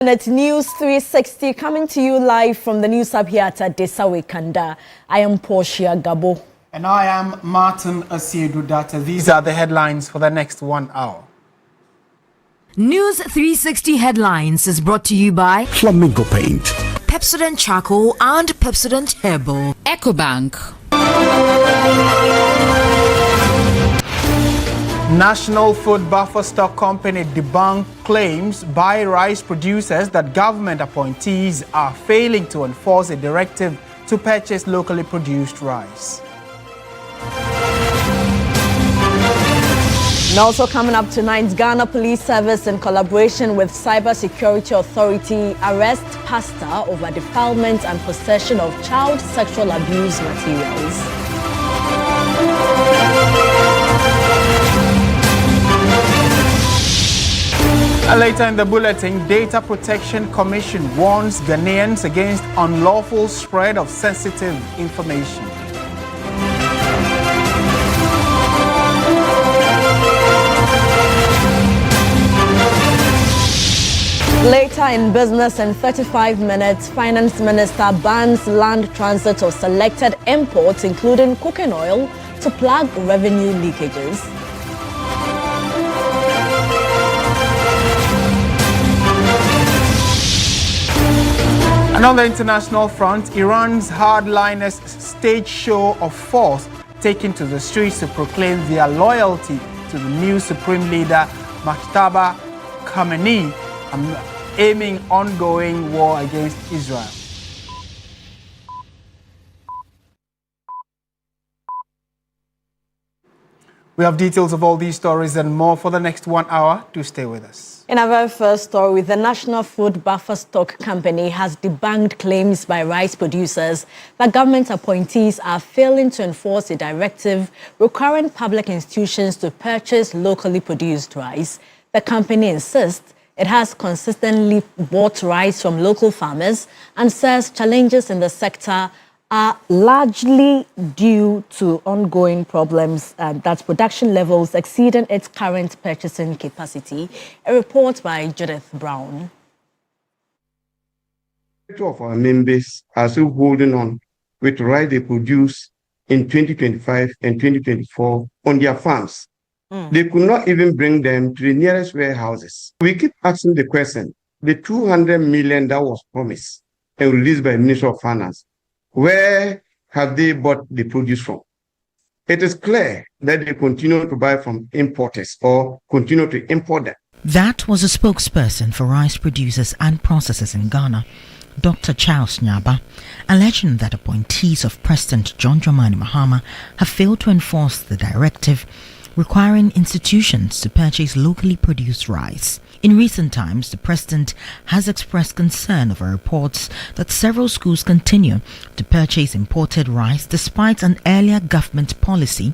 And it's News 360 coming to you live from the News Hub here at Desawe Kanda. I am Portia Gabo. And I am Martin Asiedudata. These are the headlines for the next 1 hour. News 360 headlines is brought to you by Flamingo Paint, Pepsodent Charcoal and Pepsodent Herbal, EcoBank. National Food Buffer Stock Company debunked claims by rice producers that government appointees are failing to enforce a directive to purchase locally produced rice. And also coming up tonight, Ghana Police Service in collaboration with Cyber Security Authority arrest pastor over defilement and possession of child sexual abuse materials. And later in the bulletin, Data Protection Commission warns Ghanaians against unlawful spread of sensitive information. Later in business in 35 minutes, Finance Minister bans land transit of selected imports, including cooking oil, to plug revenue leakages. And on the international front, Iran's hardliners stage show of force taken to the streets to proclaim their loyalty to the new supreme leader, Mujtaba Khamenei, aiming ongoing war against Israel. We have details of all these stories and more for the next 1 hour. Do stay with us. In our very first story, the National Food Buffer Stock Company has debunked claims by rice producers that government appointees are failing to enforce a directive requiring public institutions to purchase locally produced rice. The company insists it has consistently bought rice from local farmers and says challenges in the sector are largely due to ongoing problems that production levels exceeding its current purchasing capacity. A report by Judith Brown. Two of our members are still holding on with rice they produce in 2025 and 2024 on their farms. They could not even bring them to the nearest warehouses. We keep asking the question, the 200 million that was promised and released by the Ministry of Finance, where have they bought the produce from? It is clear that they continue to buy from importers or continue to import them. That was a spokesperson for rice producers and processors in Ghana, Dr. Charles Nyaba, alleging that appointees of President John Dramani Mahama have failed to enforce the directive requiring institutions to purchase locally produced rice. In recent times, the president has expressed concern over reports that several schools continue to purchase imported rice despite an earlier government policy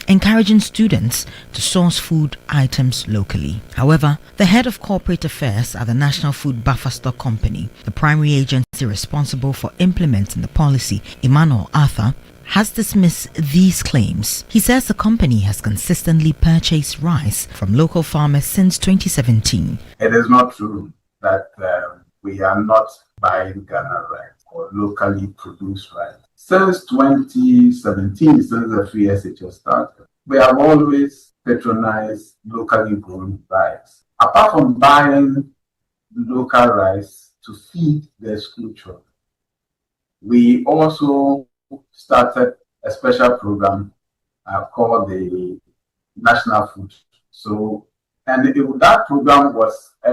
encouraging students to source food items locally. However, the head of corporate affairs at the National Food Buffer Stock Company, the primary agency responsible for implementing the policy, Emmanuel Arthur, has dismissed these claims. He says the company has consistently purchased rice from local farmers since 2017. It is not true that we are not buying Ghana rice or locally produced rice. Since 2017, since the free SHS started, we have always patronized locally grown rice. Apart from buying local rice to feed the school children, we also started a special program called the National Food. That program was a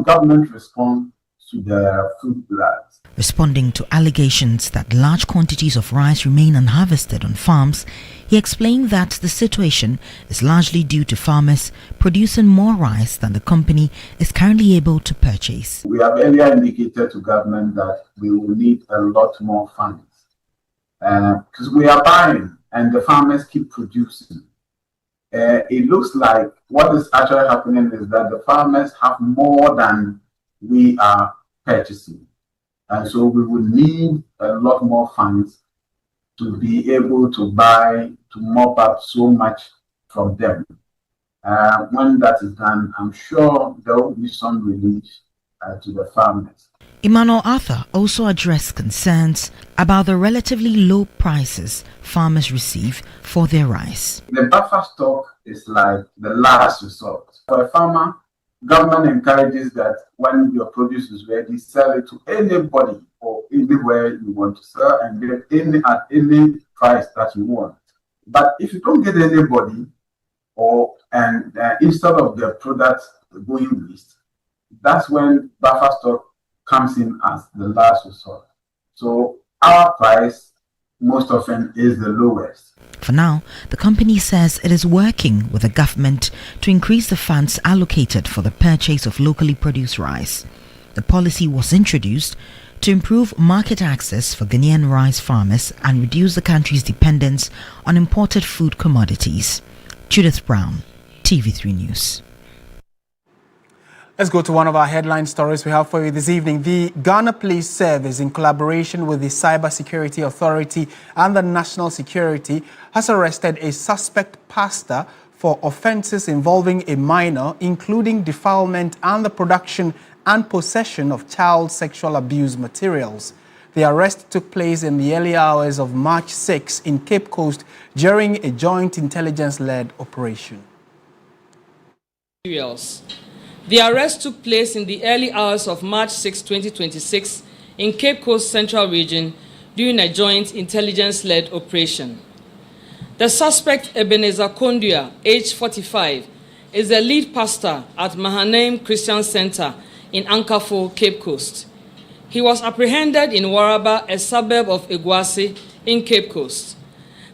government response to the food gluts. Responding to allegations that large quantities of rice remain unharvested on farms, he explained that the situation is largely due to farmers producing more rice than the company is currently able to purchase. We have earlier indicated to government that we will need a lot more funds because we are buying and the farmers keep producing. It looks like what is actually happening is that the farmers have more than we are purchasing. And so we will need a lot more funds to be able to buy, to mop up so much from them. When that is done, I'm sure there will be some relief to the farmers. Emmanuel Arthur also addressed concerns about the relatively low prices farmers receive for their rice. The buffer stock is like the last resort. For a farmer, government encourages that when your produce is ready, sell it to anybody or anywhere you want to sell and get at any price that you want. But if you don't get anybody, instead of the product going waste, that's when buffer stock comes in as the last resort. So our price most often is the lowest. For now, the company says it is working with the government to increase the funds allocated for the purchase of locally produced rice. The policy was introduced to improve market access for Ghanaian rice farmers and reduce the country's dependence on imported food commodities. Judith Brown, TV3 News. Let's go to one of our headline stories we have for you this evening. The Ghana Police Service, in collaboration with the Cybersecurity Authority and the National Security, has arrested a suspect pastor for offences involving a minor, including defilement and the production and possession of child sexual abuse materials. The arrest took place in the early hours of March 6 in Cape Coast during a joint intelligence-led operation. The arrest took place in the early hours of March 6, 2026 in Cape Coast Central Region during a joint intelligence-led operation. The suspect, Ebenezer Kondua, aged 45, is the lead pastor at Mahanaim Christian Center in Ankafo, Cape Coast. He was apprehended in Waraba, a suburb of Iguasi in Cape Coast.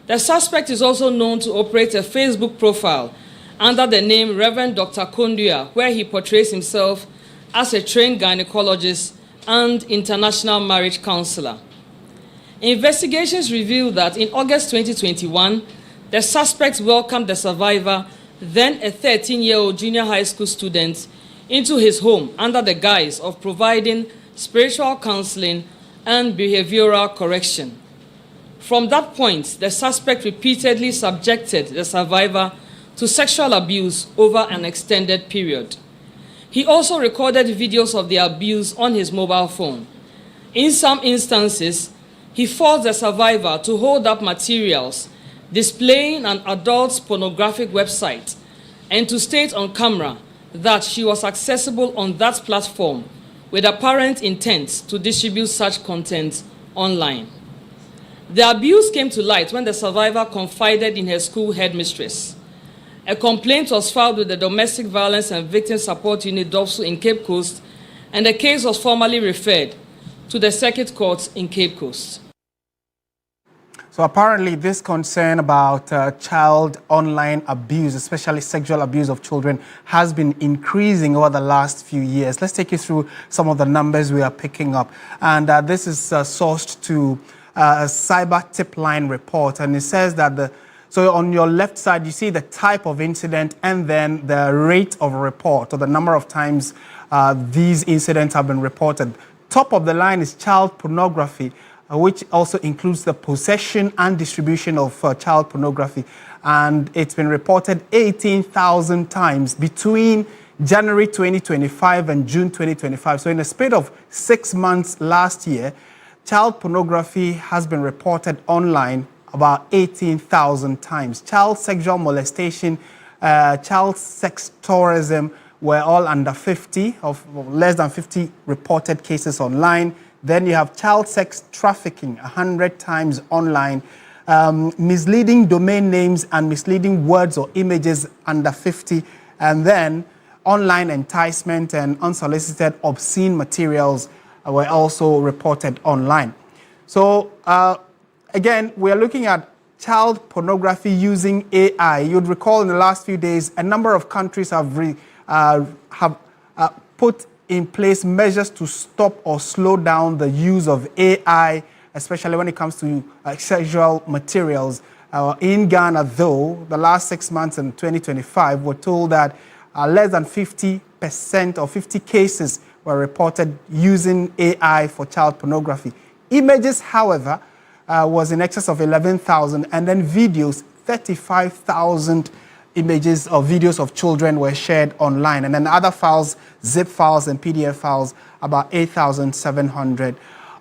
The suspect is also known to operate a Facebook profile under the name Reverend Dr. Kondua, where he portrays himself as a trained gynecologist and international marriage counselor. Investigations reveal that in August 2021, the suspect welcomed the survivor, then a 13-year-old junior high school student, into his home under the guise of providing spiritual counseling and behavioral correction. From that point, the suspect repeatedly subjected the survivor to sexual abuse over an extended period. He also recorded videos of the abuse on his mobile phone. In some instances, he forced the survivor to hold up materials displaying an adult pornographic website and to state on camera that she was accessible on that platform with apparent intent to distribute such content online. The abuse came to light when the survivor confided in her school headmistress. A complaint was filed with the Domestic Violence and Victim Support Unit (DOVSU) in Cape Coast, and the case was formally referred to the Circuit Court in Cape Coast. So apparently this concern about child online abuse, especially sexual abuse of children, has been increasing over the last few years. Let's take you through some of the numbers we are picking up. And this is sourced to a cyber tip line report. And it says that so on your left side, you see the type of incident and then the rate of report, or the number of times these incidents have been reported. Top of the line is child pornography, which also includes the possession and distribution of child pornography. And it's been reported 18,000 times between January 2025 and June 2025. So in a span of 6 months last year, child pornography has been reported online about 18,000 times. Child sexual molestation, child sex tourism were all under 50, of less than 50 reported cases online. Then you have child sex trafficking, 100 times online. Misleading domain names and misleading words or images, under 50. And then online enticement and unsolicited obscene materials were also reported online. So again, we are looking at child pornography using AI. You'd recall in the last few days, a number of countries have put in place measures to stop or slow down the use of AI, especially when it comes to sexual materials. In Ghana, though, the last 6 months in 2025, we're told that less than 50% or 50 cases were reported using AI for child pornography. Images, however, was in excess of 11,000, and then videos, 35,000 images or videos of children were shared online. And then other files, zip files and PDF files, about 8,700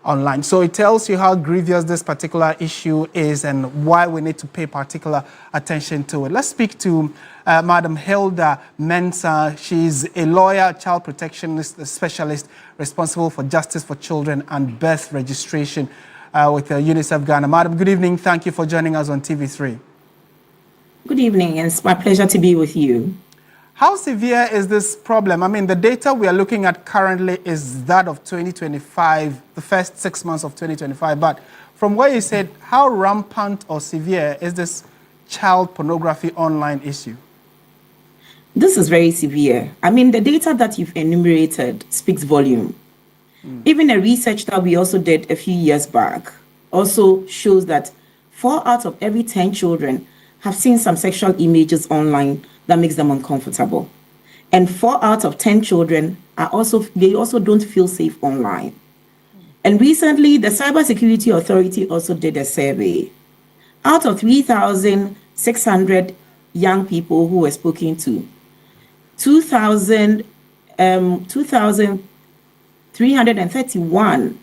online. So it tells you how grievous this particular issue is and why we need to pay particular attention to it. Let's speak to Madam Hilda Mensah. She's a lawyer, child protectionist specialist responsible for justice for children and birth registration with UNICEF Ghana. Madam, good evening. Thank you for joining us on TV3. Good evening, and it's my pleasure to be with you. How severe is this problem? I mean, the data we are looking at currently is that of 2025, the first 6 months of 2025. But from what you said, how rampant or severe is this child pornography online issue? This is very severe. I mean, the data that you've enumerated speaks volume. Even a research that we also did a few years back also shows that 4 out of every 10 children have seen some sexual images online that makes them uncomfortable. And 4 out of 10 children they also don't feel safe online. And recently, the Cybersecurity Authority also did a survey. Out of 3,600 young people who were spoken to, 2,331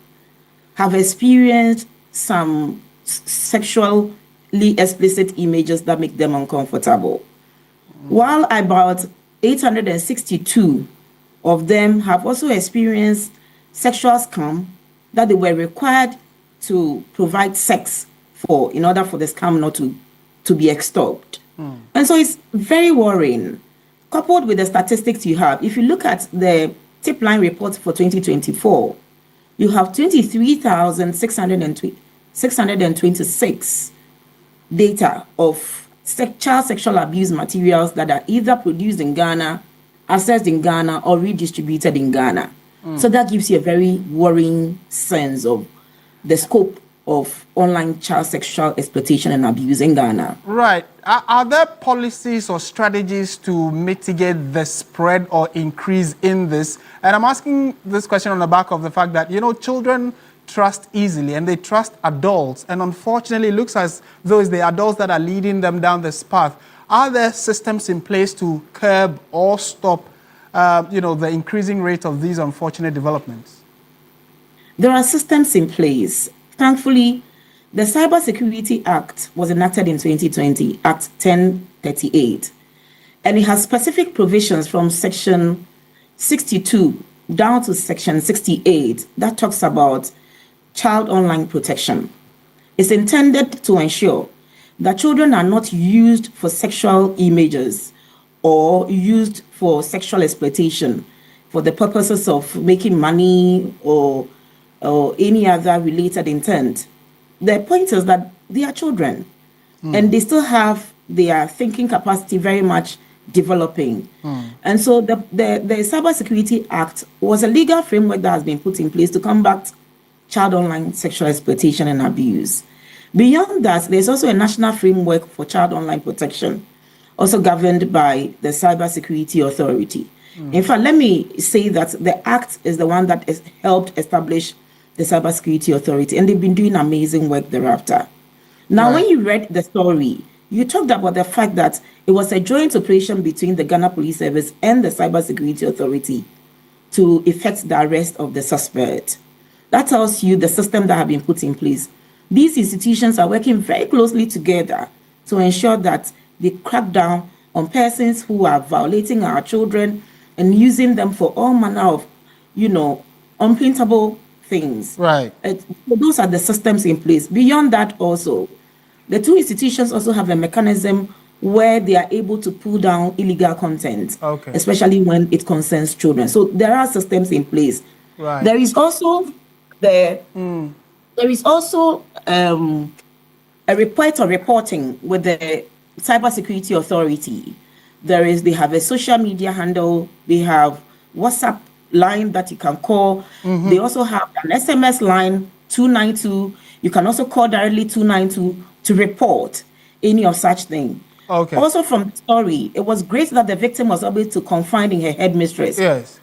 have experienced some sexually explicit images that make them uncomfortable, while about 862 of them have also experienced sexual scam that they were required to provide sex for in order for the scam not to be extolled. And so it's very worrying. Coupled with the statistics you have, if you look at the tip line report for 2024, you have 23,626 data of child sexual abuse materials that are either produced in Ghana, accessed in Ghana, or redistributed in Ghana. So that gives you a very worrying sense of the scope of online child sexual exploitation and abuse in Ghana. Right. Are there policies or strategies to mitigate the spread or increase in this? And I'm asking this question on the back of the fact that, children trust easily and they trust adults. And unfortunately, it looks as though it's the adults that are leading them down this path. Are there systems in place to curb or stop, the increasing rate of these unfortunate developments? There are systems in place. Thankfully, the Cybersecurity Act was enacted in 2020, Act 1038, and it has specific provisions from Section 62 down to Section 68 that talks about child online protection. It's intended to ensure that children are not used for sexual images or used for sexual exploitation for the purposes of making money or any other related intent. The point is that they are children and they still have their thinking capacity very much developing. And so the Cybersecurity Act was a legal framework that has been put in place to combat child online sexual exploitation and abuse. Beyond that, there's also a national framework for child online protection, also governed by the Cybersecurity Authority. In fact, let me say that the Act is the one that has helped establish the Cybersecurity Authority, and they've been doing amazing work thereafter. Now, when you read the story, you talked about the fact that it was a joint operation between the Ghana Police Service and the Cybersecurity Authority to effect the arrest of the suspect. That tells you the system that have been put in place. These institutions are working very closely together to ensure that they crack down on persons who are violating our children and using them for all manner of, unprintable things. Right. Those are the systems in place. Beyond that also, the two institutions also have a mechanism where they are able to pull down illegal content, especially when it concerns children. So there are systems in place. Right. There is also a report or reporting with the Cybersecurity Authority. They have a social media handle, they have WhatsApp line that you can call. They also have an SMS line, 292. You can also call directly 292 to report any of such thing. Also from the story, it was great that the victim was able to confide in her headmistress. Yes.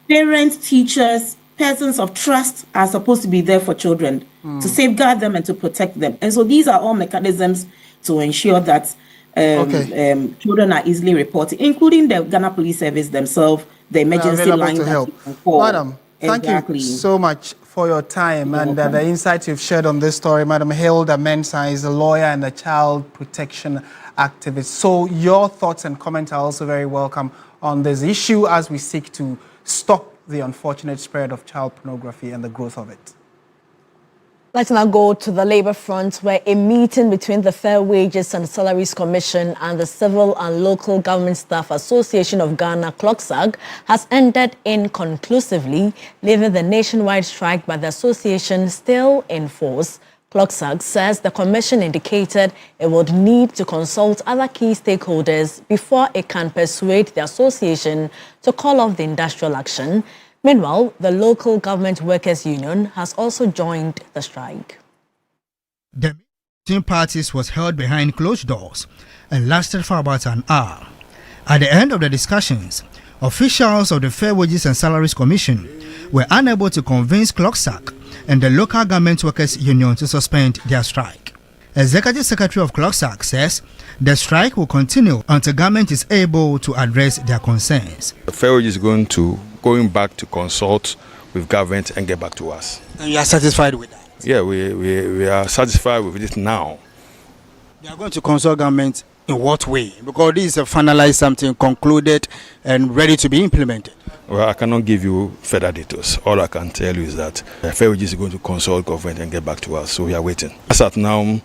Parents, teachers, persons of trust are supposed to be there for children to safeguard them and to protect them. And so these are all mechanisms to ensure that children are easily reported, including the Ghana Police Service themselves, the emergency line to that help. you can call. Madam, thank you so much for your time and the insights you've shared on this story. Madam Hilda Mensah is a lawyer and a child protection activist. So your thoughts and comments are also very welcome on this issue as we seek to stop the unfortunate spread of child pornography and the growth of it. Let's now go to the labor front, where a meeting between the Fair Wages and Salaries Commission and the Civil and Local Government Staff Association of Ghana, CLOGSAG, has ended inconclusively, leaving the nationwide strike by the association still in force. CLOGSAG says the commission indicated it would need to consult other key stakeholders before it can persuade the association to call off the industrial action. Meanwhile, the Local Government Workers Union has also joined the strike. The meeting between parties was held behind closed doors and lasted for about an hour. At the end of the discussions, officials of the Fair Wages and Salaries Commission were unable to convince CLOGSAG and the Local Government Workers Union to suspend their strike. Executive Secretary of CLOGSAG says the strike will continue until government is able to address their concerns. The Fair Wages is going back to consult with government and get back to us. And you are satisfied with that? Yeah, we are satisfied with it now. They are going to consult government in what way? Because this is a finalized something, concluded and ready to be implemented. Well, I cannot give you further details. All I can tell you is that the Fair Wages is going to consult government and get back to us, so we are waiting. As at now,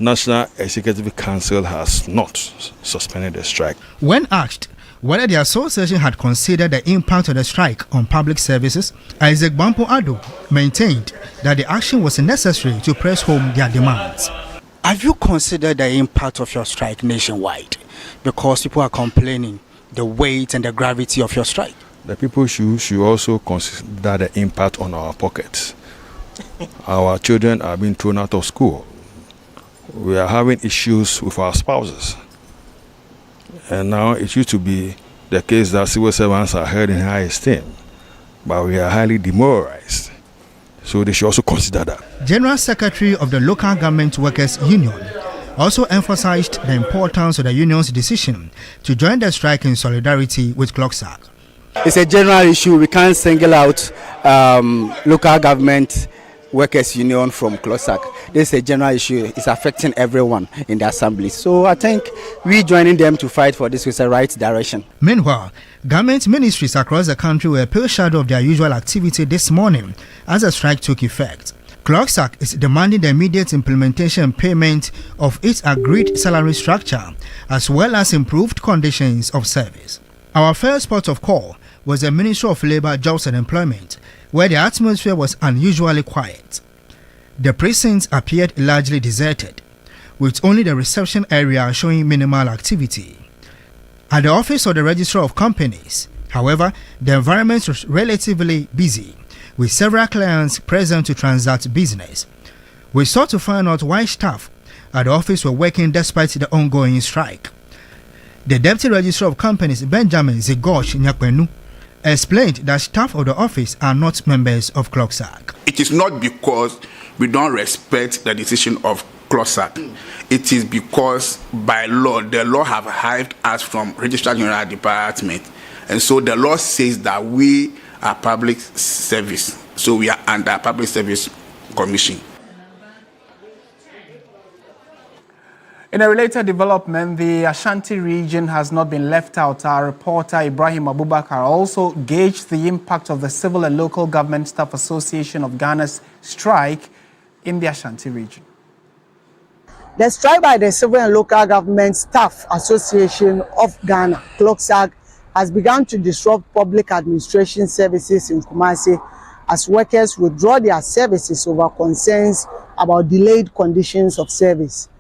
National Executive Council has not suspended the strike. When asked whether the association had considered the impact of the strike on public services, Isaac Bampo Ado maintained that the action was necessary to press home their demands. Have you considered the impact of your strike nationwide? Because people are complaining the weight and the gravity of your strike. The people should also consider the impact on our pockets. Our children are being thrown out of school. We are having issues with our spouses. And now it used to be the case that civil servants are held in high esteem, but we are highly demoralized. So they should also consider that. General Secretary of the Local Government Workers Union also emphasized the importance of the union's decision to join the strike in solidarity with CLOGSAG. It's a general issue. We can't single out local government workers union from CLOGSAG. This is a general issue. It's affecting everyone in the assembly. So I think we joining them to fight for this is the right direction. Meanwhile, government ministries across the country were a pale shadow of their usual activity this morning as the strike took effect. CLOGSAG is demanding the immediate implementation and payment of its agreed salary structure as well as improved conditions of service. Our first port of call was the Ministry of Labour, Jobs and Employment, where the atmosphere was unusually quiet. The precincts appeared largely deserted, with only the reception area showing minimal activity. At the office of the Registrar of Companies, however, the environment was relatively busy, with several clients present to transact business. We sought to find out why staff at the office were working despite the ongoing strike. The Deputy Registrar of Companies, Benjamin Zigosh Nyakwenu, explained that staff of the office are not members of CLOGSAG. It is not because we don't respect the decision of CLOGSAG. It is because by law, the law have hived us from Registrar General Department. And so the law says that we are public service. So we are under Public Service Commission. In a related development, the Ashanti region has not been left out. Our reporter Ibrahim Abubakar also gauged the impact of the Civil and Local Government Staff Association of Ghana's strike in the Ashanti region. The strike by the Civil and Local Government Staff Association of Ghana, CLOGSAG, has begun to disrupt public administration services in Kumasi as workers withdraw their services over concerns about delayed conditions of service.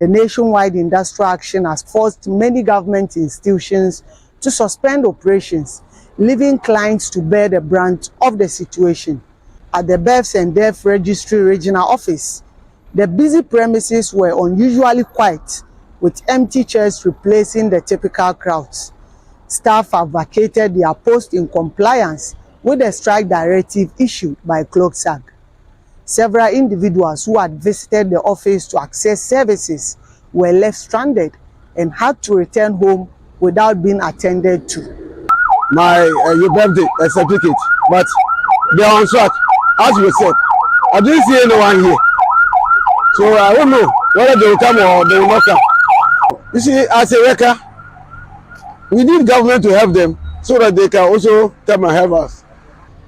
The nationwide industrial action has forced many government institutions to suspend operations, leaving clients to bear the brunt of the situation. At the Births and Death Registry Regional Office, the busy premises were unusually quiet, with empty chairs replacing the typical crowds. Staff have vacated their post in compliance with the strike directive issued by CLOGSAG. Several individuals who had visited the office to access services were left stranded and had to return home without being attended to. My birthday certificate, but they are on track. As you said, I didn't see anyone here. So I don't know whether they will come or they will not come. You see, as a worker, we need government to help them so that they can also come and help us.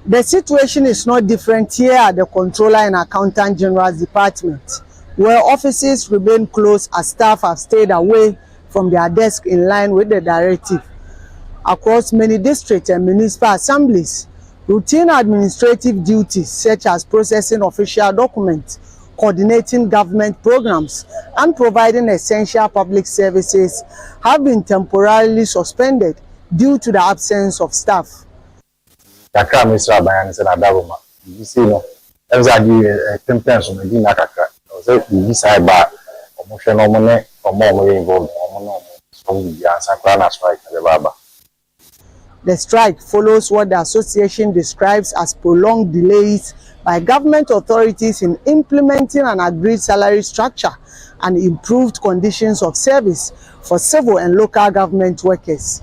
The situation is not different here at the Controller and Accountant General's Department, where offices remain closed as staff have stayed away from their desk in line with the directive. Across many district and municipal assemblies, routine administrative duties such as processing official documents, coordinating government programs, and providing essential public services have been temporarily suspended due to the absence of staff. The strike follows what the association describes as prolonged delays by government authorities in implementing an agreed salary structure and improved conditions of service for civil and local government workers.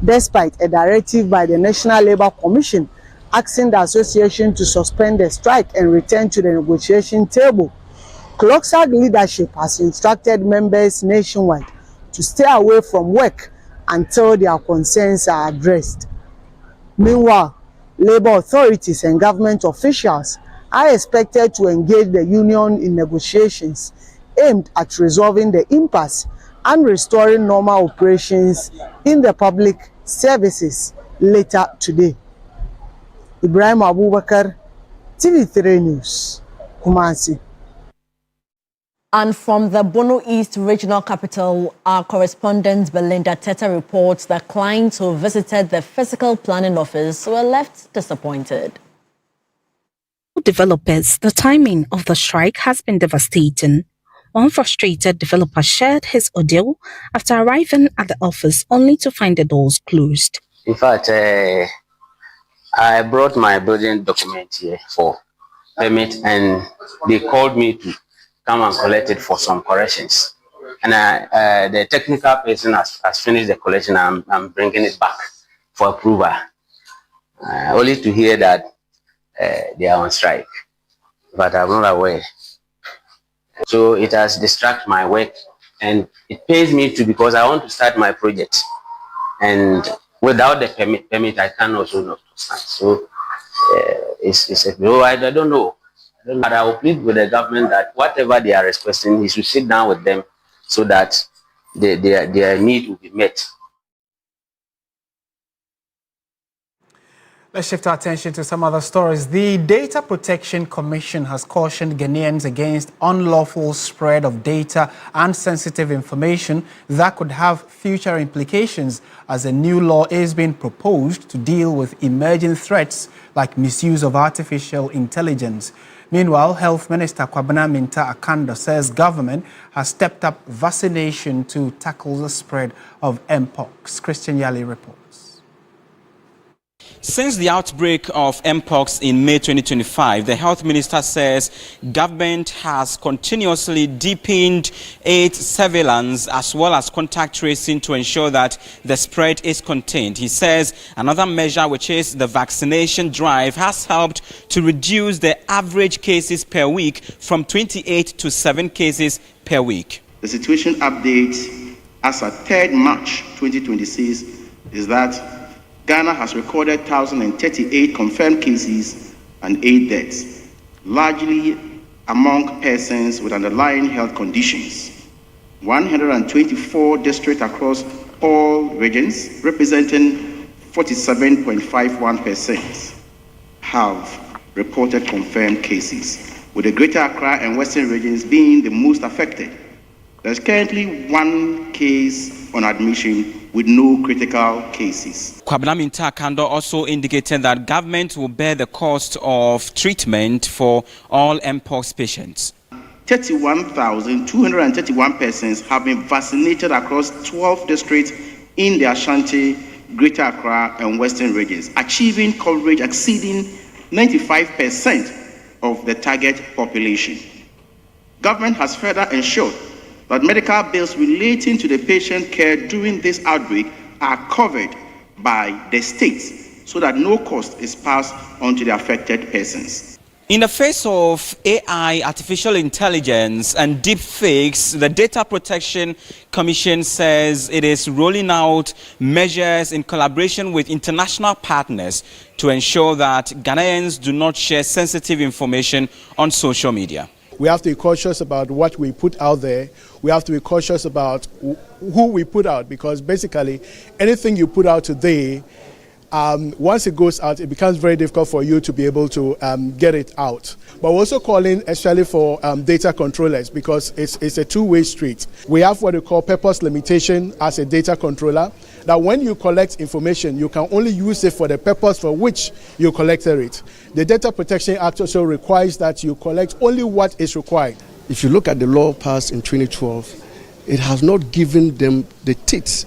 Despite a directive by the National Labour Commission asking the association to suspend the strike and return to the negotiation table, CLOGSAG leadership has instructed members nationwide to stay away from work until their concerns are addressed. Meanwhile, labor authorities and government officials are expected to engage the union in negotiations aimed at resolving the impasse and restoring normal operations in the public services later today. Ibrahim Abubakar, TV3 News, Kumasi. And from the Bono East regional capital, our correspondent Belinda Teta reports that clients who visited the physical planning office were left disappointed. Developers, the timing of the strike has been devastating. One frustrated developer shared his ordeal after arriving at the office only to find the doors closed. In fact, I brought my building document here for permit, and they called me to come and collect it for some corrections. And the technical person has finished the collection. I'm bringing it back for approval, only to hear that they are on strike, but I'm not aware. So it has distracted my work, and it pays me to, because I want to start my project, and without the permit I can also not start. So I don't know. But I will plead with the government that whatever they are requesting, he should sit down with them so that their need will be met. Let's shift our attention to some other stories. The Data Protection Commission has cautioned Ghanaians against unlawful spread of data and sensitive information that could have future implications, as a new law is being proposed to deal with emerging threats like misuse of artificial intelligence. Meanwhile, Health Minister Kwabena Minta Akando says government has stepped up vaccination to tackle the spread of Mpox. Christian Yali reports. Since the outbreak of Mpox in May 2025, the health minister says government has continuously deepened its surveillance as well as contact tracing to ensure that the spread is contained. He says another measure, which is the vaccination drive, has helped to reduce the average cases per week from 28 to 7 cases per week. The situation update as at 3rd March 2026 is that Ghana has recorded 1,038 confirmed cases and 8 deaths, largely among persons with underlying health conditions. 124 districts across all regions, representing 47.51%, have reported confirmed cases, with the Greater Accra and Western regions being the most affected. There's currently 1 case on admission with no critical cases. Kwabena Minta Akando also indicated that government will bear the cost of treatment for all Mpox patients. 31,231 persons have been vaccinated across 12 districts in the Ashanti, Greater Accra, and Western regions, achieving coverage exceeding 95% of the target population. Government has further ensured that medical bills relating to the patient care during this outbreak are covered by the states so that no cost is passed on to the affected persons. In the face of AI, artificial intelligence, and deep fakes, the Data Protection Commission says it is rolling out measures in collaboration with international partners to ensure that Ghanaians do not share sensitive information on social media. We have to be cautious about what we put out there. We have to be cautious about who we put out, because basically anything you put out today, once it goes out, it becomes very difficult for you to be able to get it out. But we're also calling especially for data controllers, because it's a two-way street. We have what we call purpose limitation as a data controller, that when you collect information, you can only use it for the purpose for which you collected it. The Data Protection Act also requires that you collect only what is required. If you look at the law passed in 2012, it has not given them the teeth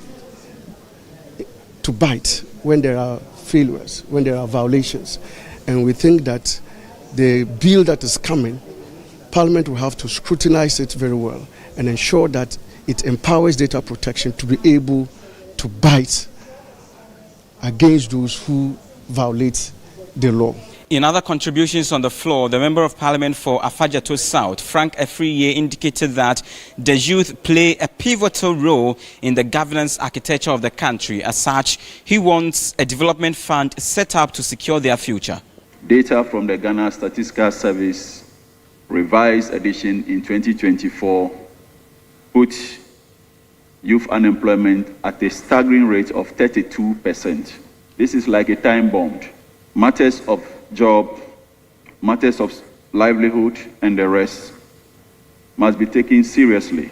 to bite when there are failures, when there are violations. And we think that the bill that is coming, Parliament will have to scrutinize it very well and ensure that it empowers data protection to be able to bite against those who violate the law. In other contributions on the floor, the Member of Parliament for Afajato South, Frank Efriye, indicated that the youth play a pivotal role in the governance architecture of the country. As such, he wants a development fund set up to secure their future. Data from the Ghana Statistical Service revised edition in 2024 put youth unemployment at a staggering rate of 32%. This is like a time bomb. Matters of job, matters of livelihood, and the rest must be taken seriously.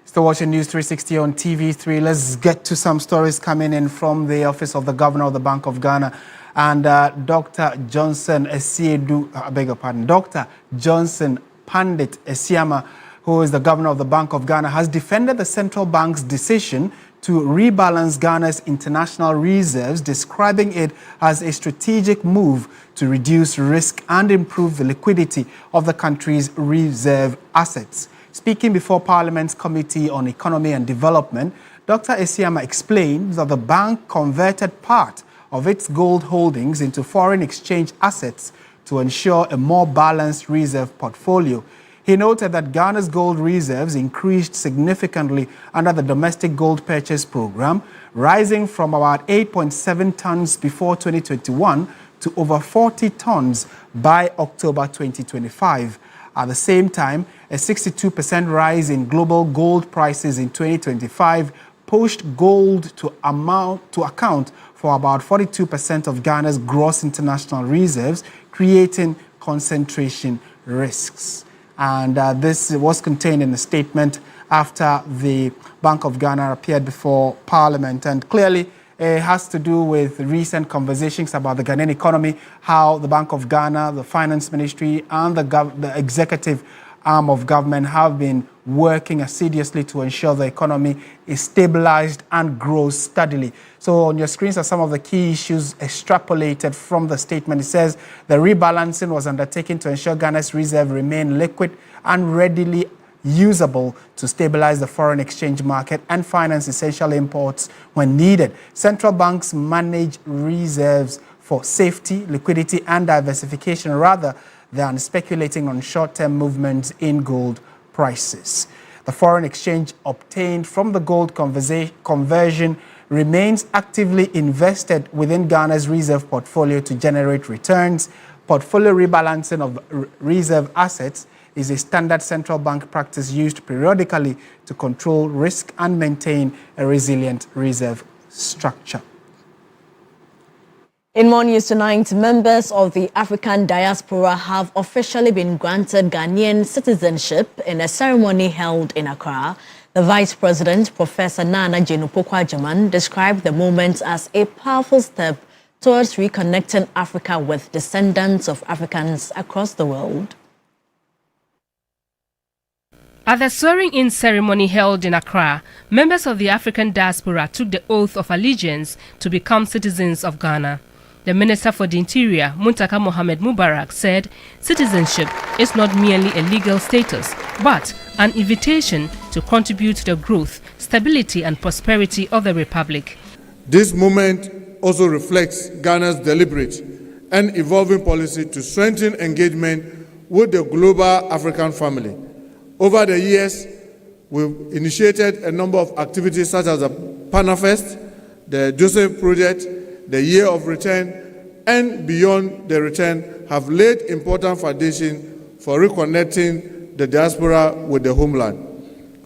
Still watching News 360 on TV3. Let's get to some stories coming in from the office of the Governor of the Bank of Ghana. And Dr. Johnson Esiedu, I beg your pardon, Dr. Johnson Pandit Esiama, who is the Governor of the Bank of Ghana, has defended the central bank's decision to rebalance Ghana's international reserves, describing it as a strategic move to reduce risk and improve the liquidity of the country's reserve assets. Speaking before Parliament's Committee on Economy and Development, Dr. Esiama explained that the bank converted part of its gold holdings into foreign exchange assets to ensure a more balanced reserve portfolio. He noted that Ghana's gold reserves increased significantly under the domestic gold purchase program, rising from about 8.7 tons before 2021 to over 40 tons by October 2025. At the same time, a 62% rise in global gold prices in 2025 pushed gold to account for about 42% of Ghana's gross international reserves, creating concentration risks. And this was contained in a statement after the Bank of Ghana appeared before Parliament. And clearly, it has to do with recent conversations about the Ghanaian economy, how the Bank of Ghana, the Finance Ministry, and the executive arm of government have been working assiduously to ensure the economy is stabilized and grows steadily. So on your screens are some of the key issues extrapolated from the statement. It says the rebalancing was undertaken to ensure Ghana's reserve remain liquid and readily usable to stabilize the foreign exchange market and finance essential imports when needed. Central banks manage reserves for safety, liquidity, and diversification rather than speculating on short-term movements in gold prices. The foreign exchange obtained from the gold conversion remains actively invested within Ghana's reserve portfolio to generate returns. Portfolio rebalancing of reserve assets is a standard central bank practice used periodically to control risk and maintain a resilient reserve structure. In more news tonight, members of the African diaspora have officially been granted Ghanaian citizenship in a ceremony held in Accra. The Vice President, Professor Nana Jenupokwa-Jaman, described the moment as a powerful step towards reconnecting Africa with descendants of Africans across the world. At the swearing-in ceremony held in Accra, members of the African diaspora took the oath of allegiance to become citizens of Ghana. The Minister for the Interior, Muntaka Mohamed Mubarak, said citizenship is not merely a legal status, but an invitation to contribute to the growth, stability and prosperity of the Republic. This moment also reflects Ghana's deliberate and evolving policy to strengthen engagement with the global African family. Over the years, we've initiated a number of activities such as the Panafest, the Joseph Project, the Year of Return, and beyond the return have laid important foundation for reconnecting the diaspora with the homeland.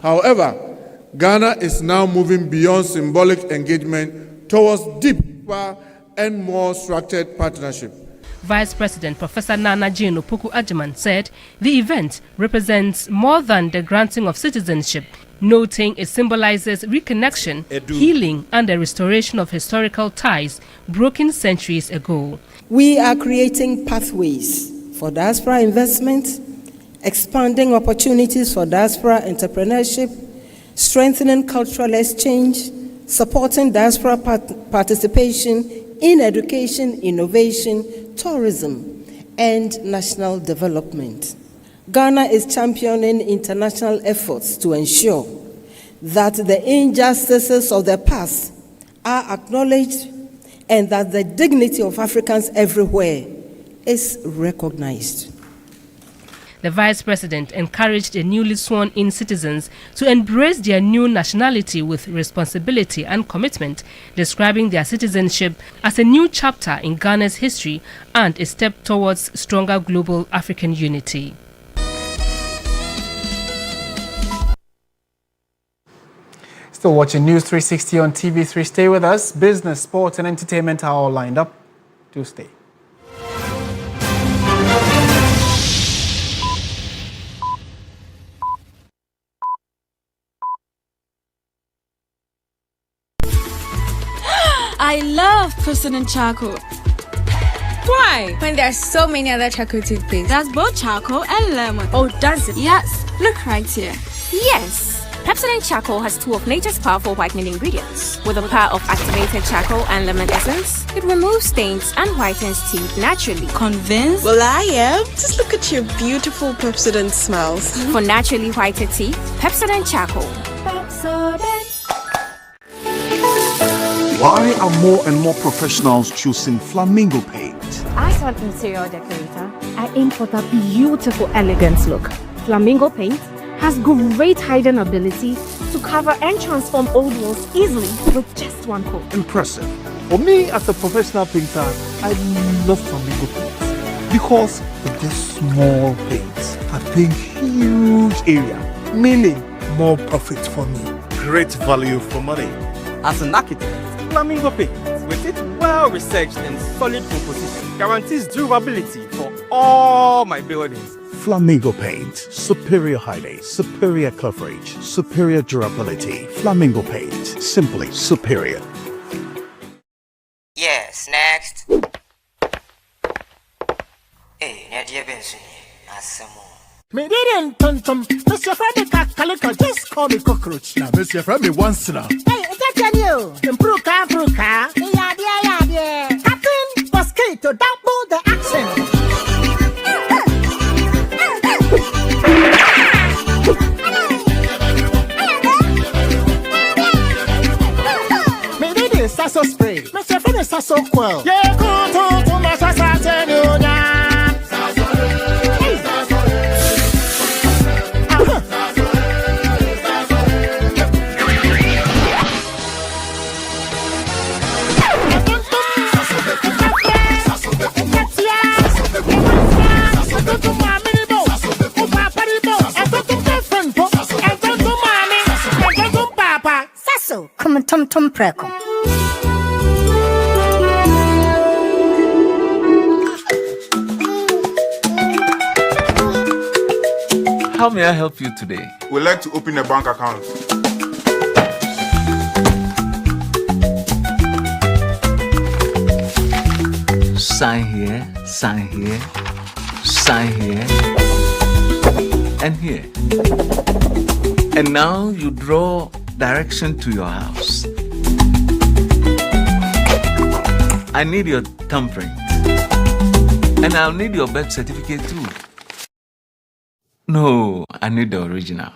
However, Ghana is now moving beyond symbolic engagement towards deeper and more structured partnership. Vice President Professor Nana Jane Opoku Agyemang said the event represents more than the granting of citizenship, noting it symbolizes reconnection, healing and the restoration of historical ties broken centuries ago. We are creating pathways for diaspora investment, expanding opportunities for diaspora entrepreneurship, strengthening cultural exchange, supporting diaspora participation in education, innovation, tourism, and national development. Ghana is championing international efforts to ensure that the injustices of the past are acknowledged and that the dignity of Africans everywhere is recognized. The Vice President encouraged the newly sworn-in citizens to embrace their new nationality with responsibility and commitment, describing their citizenship as a new chapter in Ghana's history and a step towards stronger global African unity. Still watching News 360 on TV3. Stay with us. Business, sports and entertainment are all lined up. Do stay. I love President Charcoal. Why? When there are so many other charcoal toothpaste. That's both charcoal and lemon. Oh, does it? Yes. Look right here. Yes. Pepsodent Charcoal has two of nature's powerful whitening ingredients. With the power of activated charcoal and lemon essence, it removes stains and whitens teeth naturally. Convinced? Well, I am. Just look at your beautiful Pepsodent smiles. For naturally whiter teeth, Pepsodent Charcoal. Pepsodent. Why are more and more professionals choosing Flamingo paint? As an interior decorator, I aim for that beautiful, elegant look. Flamingo paint has great hiding ability to cover and transform old walls easily with just one coat. Impressive. For me, as a professional painter, I love Flamingo paints because with this small paints, I paint huge area, meaning more profit for me. Great value for money. As an architect, Flamingo paint, with its well-researched and solid composition, guarantees durability for all my buildings. Flamingo paint, superior hiding, superior coverage, superior durability. Flamingo paint, simply superior. Yes, next. Hey, Nadia Benson, Me didn't tum. Mr. Freddy Calico, just call me cockroach. Now, Mr. Freddy once now. Hey, is that you? Impruka. Yeah. Captain Mosquito, double the action. Me didn't sasso spray. Mr. Freddy sasso quell. Yeah, go to my sasso. Come tum preko. How may I help you today? We'd like to open a bank account. Sign here, sign here, sign here. and here. And now you draw direction to your house. I need your thumbprint. And I'll need your birth certificate too. No, I need the original.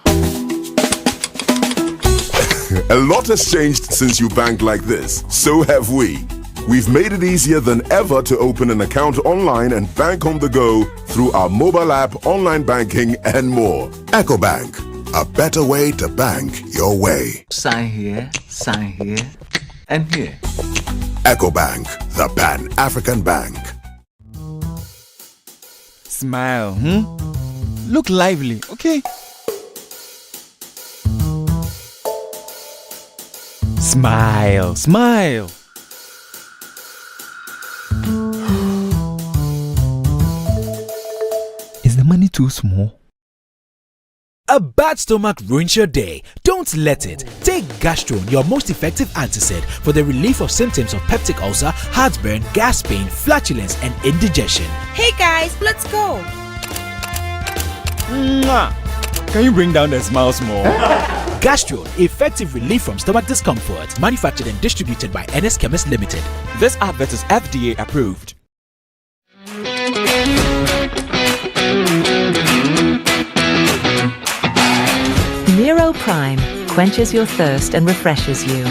A lot has changed since you banked like this. So have we. We've made it easier than ever to open an account online and bank on the go through our mobile app, online banking, and more. EcoBank, a better way to bank your way. Sign here, and here. EcoBank, the Pan-African Bank. Smile, Look lively, okay? Smile, smile. Is the money too small? A bad stomach ruins your day. Don't let it. Take Gastrone, your most effective antacid for the relief of symptoms of peptic ulcer, heartburn, gas pain, flatulence, and indigestion. Hey guys, let's go. Mwah. Can you bring down the smiles more? Gastrone, effective relief from stomach discomfort. Manufactured and distributed by NS Chemist Limited. This advert is FDA approved. Nero Prime quenches your thirst and refreshes you.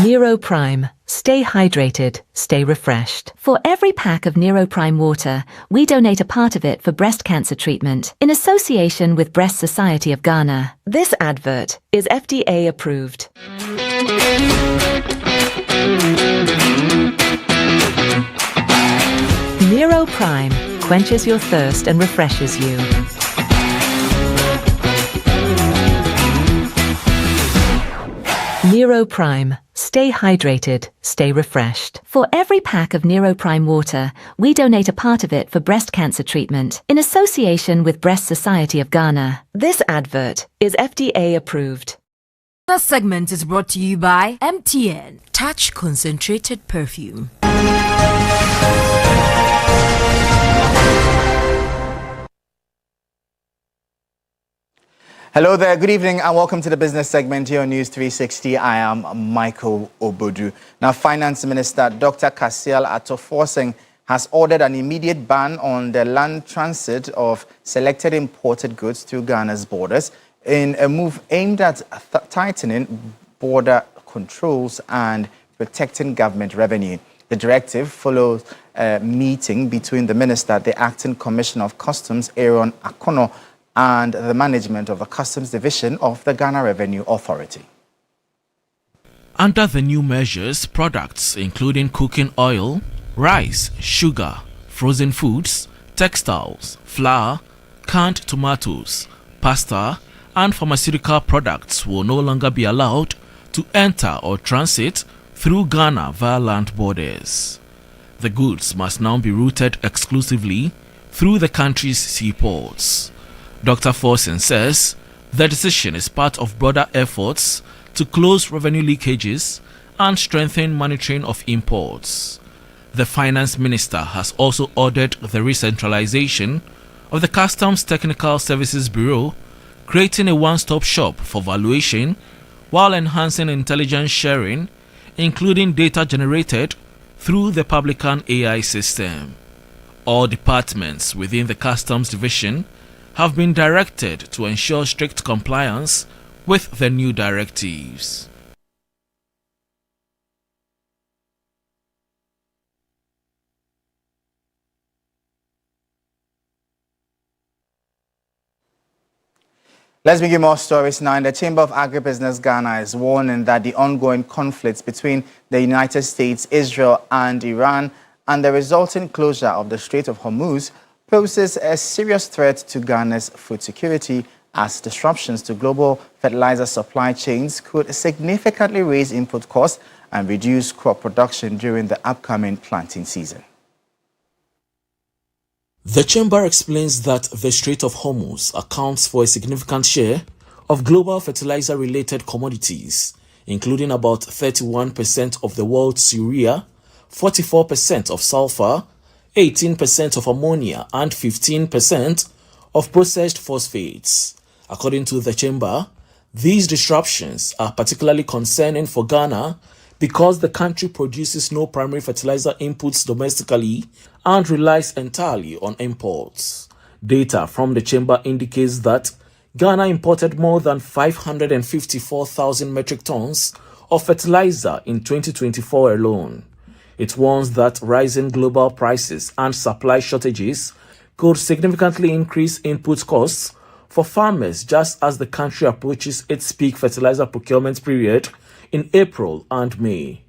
Nero Prime. Stay hydrated, stay refreshed. For every pack of Nero Prime water, we donate a part of it for breast cancer treatment in association with Breast Society of Ghana. This advert is FDA approved. Nero Prime quenches your thirst and refreshes you. Nero Prime. Stay hydrated, stay refreshed. For every pack of Nero Prime water, we donate a part of it for breast cancer treatment in association with Breast Society of Ghana. This advert is FDA approved. This segment is brought to you by MTN. Touch Concentrated Perfume. Hello there, good evening and welcome to the business segment here on News 360. I am Michael Obodu. Now, Finance Minister Dr. Kasiel Atto-Forsyth has ordered an immediate ban on the land transit of selected imported goods through Ghana's borders in a move aimed at tightening border controls and protecting government revenue. The directive follows a meeting between the minister, the acting commissioner of customs, Aaron Akono, and the management of the Customs Division of the Ghana Revenue Authority. Under the new measures, products including cooking oil, rice, sugar, frozen foods, textiles, flour, canned tomatoes, pasta, and pharmaceutical products will no longer be allowed to enter or transit through Ghana via land borders. The goods must now be routed exclusively through the country's seaports. Dr. Forsyth says the decision is part of broader efforts to close revenue leakages and strengthen monitoring of imports. The Finance Minister has also ordered the re-centralization of the Customs Technical Services Bureau, creating a one-stop shop for valuation while enhancing intelligence sharing, including data generated through the Publican AI system. All departments within the Customs Division have been directed to ensure strict compliance with the new directives. Let's begin more stories now. The Chamber of Agribusiness Ghana is warning that the ongoing conflicts between the United States, Israel, and Iran and the resulting closure of the Strait of Hormuz poses a serious threat to Ghana's food security, as disruptions to global fertilizer supply chains could significantly raise input costs and reduce crop production during the upcoming planting season. The Chamber explains that the Strait of Hormuz accounts for a significant share of global fertilizer-related commodities, including about 31% of the world's urea, 44% of sulfur, 18% of ammonia, and 15% of processed phosphates. According to the chamber, these disruptions are particularly concerning for Ghana because the country produces no primary fertilizer inputs domestically and relies entirely on imports. Data from the chamber indicates that Ghana imported more than 554,000 metric tons of fertilizer in 2024 alone. It warns that rising global prices and supply shortages could significantly increase input costs for farmers just as the country approaches its peak fertilizer procurement period in April and May.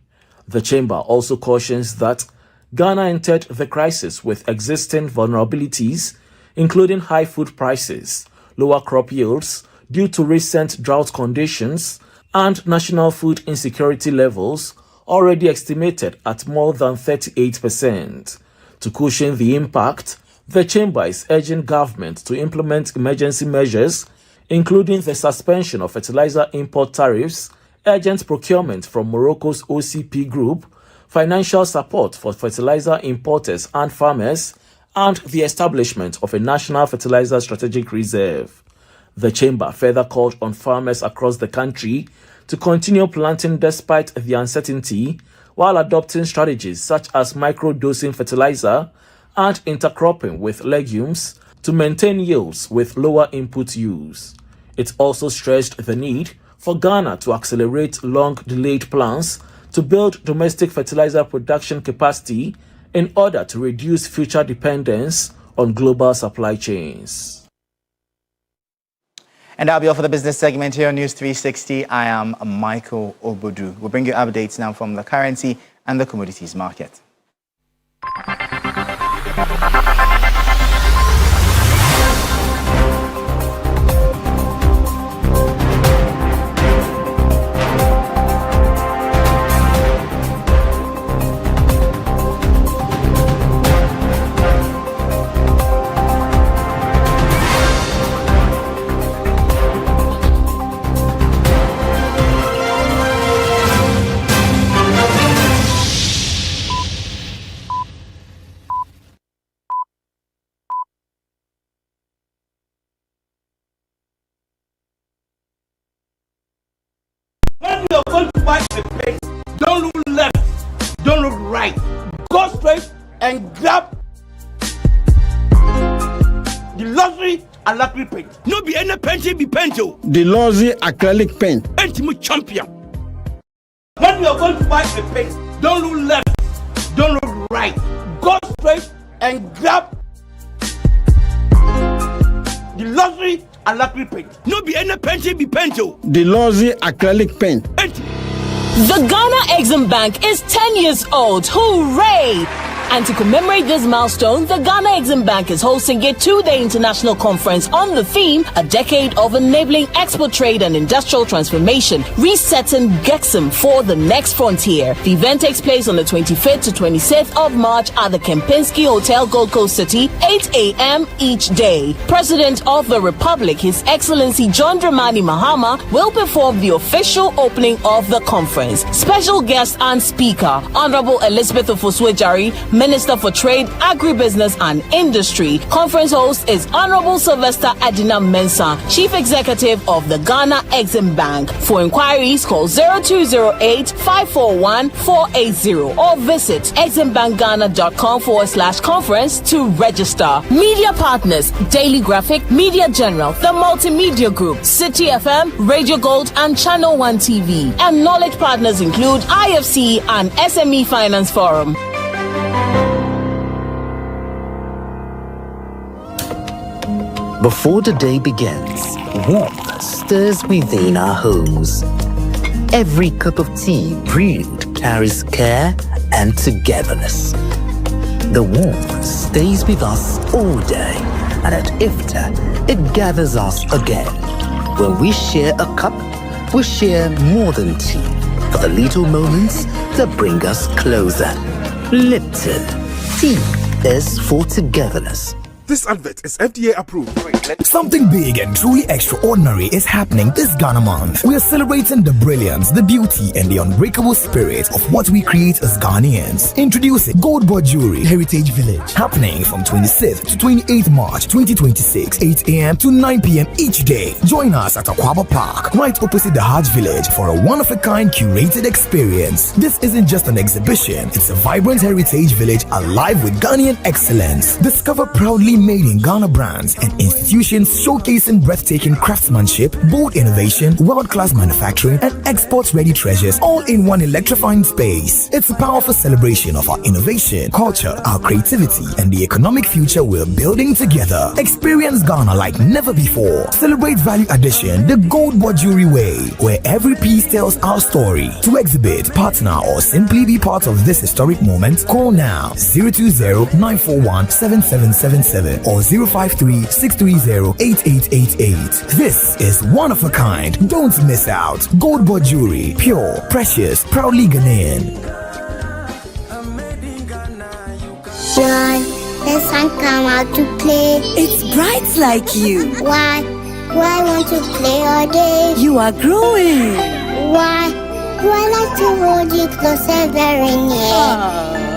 The chamber also cautions that Ghana entered the crisis with existing vulnerabilities, including high food prices, lower crop yields due to recent drought conditions, and national food insecurity levels already estimated at more than 38%. To cushion the impact, the chamber is urging government to implement emergency measures, including the suspension of fertilizer import tariffs, urgent procurement from Morocco's OCP group, financial support for fertilizer importers and farmers, and the establishment of a national fertilizer strategic reserve. The chamber further called on farmers across the country to continue planting despite the uncertainty, while adopting strategies such as micro-dosing fertilizer and intercropping with legumes to maintain yields with lower input use. It also stressed the need for Ghana to accelerate long-delayed plans to build domestic fertilizer production capacity in order to reduce future dependence on global supply chains. And that'll be all for the business segment here on News 360. I am Michael Obodu. We'll bring you updates now from the currency and the commodities market. When you're going to buy a paint, don't look left, don't look right. Go straight and grab the luxury acrylic paint. No be any paint, be paint. The Luxury acrylic paint. Paint champion. When you're going to buy a paint, don't look left, don't look right. Go straight and grab the luxury acrylic paint. No be any paint, be paint. The Luxury acrylic paint. The Ghana Exim Bank is 10 years old. Hooray! And to commemorate this milestone, the Ghana Exim Bank is hosting a two-day international conference on the theme, A Decade of Enabling Export Trade and Industrial Transformation, Resetting GEXIM for the Next Frontier. The event takes place on the 25th to 26th of March at the Kempinski Hotel, Gold Coast City, 8 a.m. each day. President of the Republic, His Excellency John Dramani Mahama, will perform the official opening of the conference. Special guest and speaker, Honorable Elizabeth Ofoswejari, Minister for Trade, Agribusiness and Industry. Conference host is Honorable Sylvester Adina Mensah, Chief Executive of the Ghana Exim Bank. For inquiries, call 0208-541-480 or visit eximbankghana.com/conference to register. Media partners, Daily Graphic, Media General, The Multimedia Group, City FM, Radio Gold and Channel 1 TV. And knowledge partners include IFC and SME Finance Forum. Before the day begins, warmth stirs within our homes. Every cup of tea brewed carries care and togetherness. The warmth stays with us all day, and at Iftar, it gathers us again. When we share a cup, we share more than tea, for the little moments that bring us closer. Lipton, tea is for togetherness. This advert is FDA approved. Something big and truly extraordinary is happening this Ghana month. We are celebrating the brilliance, the beauty, and the unbreakable spirit of what we create as Ghanaians. Introducing Gold Board Jewelry Heritage Village, happening from 26th to 28th March 2026, 8 a.m. to 9 p.m. each day. Join us at Akwaba Park, right opposite the Hajj Village, for a one-of-a-kind curated experience. This isn't just an exhibition, it's a vibrant heritage village alive with Ghanaian excellence. Discover proudly made in Ghana brands and institutions showcasing breathtaking craftsmanship, bold innovation, world-class manufacturing, and exports-ready treasures, all in one electrifying space. It's a powerful celebration of our innovation, culture, our creativity, and the economic future we're building together. Experience Ghana like never before. Celebrate value addition the Gold Board Jewelry way, where every piece tells our story. To exhibit, partner, or simply be part of this historic moment, call now 020-941-7777 or 053-630-8888. This is one of a kind. Don't miss out. Gold Board Jewelry, pure, precious, proudly Ghanaian. John, the sun come out to play. It's bright like you. Why? Why want to play all day? You are growing. Why? Do I like to hold you closer very near?